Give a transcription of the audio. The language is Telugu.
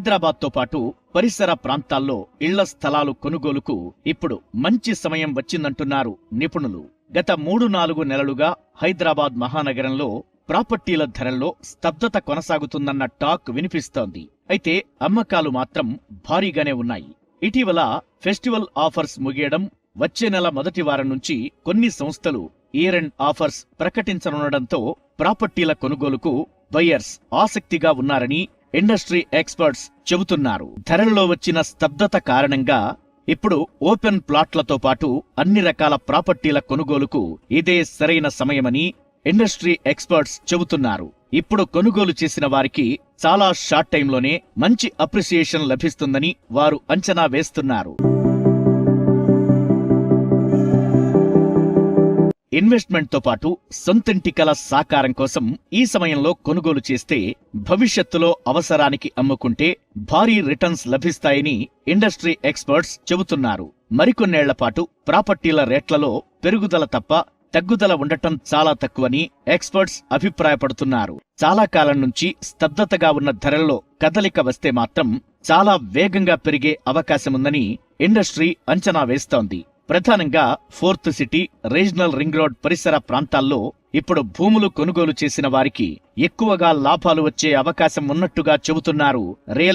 హైదరాబాద్తో పాటు పరిసర ప్రాంతాల్లో ఇళ్ల స్థలాలు కొనుగోలుకు ఇప్పుడు మంచి సమయం వచ్చిందంటున్నారు నిపుణులు. గత 3-4 నెలలుగా హైదరాబాద్ మహానగరంలో ప్రాపర్టీల ధరల్లో స్తబ్దత కొనసాగుతుందన్న టాక్ వినిపిస్తోంది. అయితే అమ్మకాలు మాత్రం భారీగానే ఉన్నాయి. ఇటీవల ఫెస్టివల్ ఆఫర్స్ ముగియడం, వచ్చే నెల మొదటి వారం నుంచి కొన్ని సంస్థలు ఇయర్ ఎండ్ ఆఫర్స్ ప్రకటించనుండటంతో ప్రాపర్టీల కొనుగోలుకు బయర్స్ ఆసక్తిగా ఉన్నారని ఇండస్ట్రీ ఎక్స్పర్ట్స్ చెబుతున్నారు. ధరల్లో వచ్చిన స్తబ్దత కారణంగా ఇప్పుడు ఓపెన్ ప్లాట్లతో పాటు అన్ని రకాల ప్రాపర్టీల కొనుగోలుకు ఇదే సరైన సమయమని ఇండస్ట్రీ ఎక్స్పర్ట్స్ చెబుతున్నారు. ఇప్పుడు కొనుగోలు చేసిన వారికి చాలా షార్ట్ టైంలోనే మంచి అప్రిసియేషన్ లభిస్తుందని వారు అంచనా వేస్తున్నారు. ఇన్వెస్ట్మెంట్తో పాటు సొంతింటి కల సాకారం కోసం ఈ సమయంలో కొనుగోలు చేస్తే భవిష్యత్తులో అవసరానికి అమ్ముకుంటే భారీ రిటర్న్స్ లభిస్తాయని ఇండస్ట్రీ ఎక్స్పర్ట్స్ చెబుతున్నారు. మరికొన్నేళ్లపాటు ప్రాపర్టీల రేట్లలో పెరుగుదల తప్ప తగ్గుదల ఉండటం చాలా తక్కువని ఎక్స్పర్ట్స్ అభిప్రాయపడుతున్నారు. చాలా కాలం నుంచి స్తబ్దతగా ఉన్న ధరల్లో కదలిక వస్తే మాత్రం చాలా వేగంగా పెరిగే అవకాశముందని ఇండస్ట్రీ అంచనా వేస్తోంది. ప్రధానంగా 4th city, regional ring road పరిసర ప్రాంతాల్లో ఇప్పుడు భూములు కొనుగోలు చేసిన వారికి ఎక్కువగా లాభాలు వచ్చే అవకాశం ఉన్నట్టుగా చెబుతున్నారు రియల్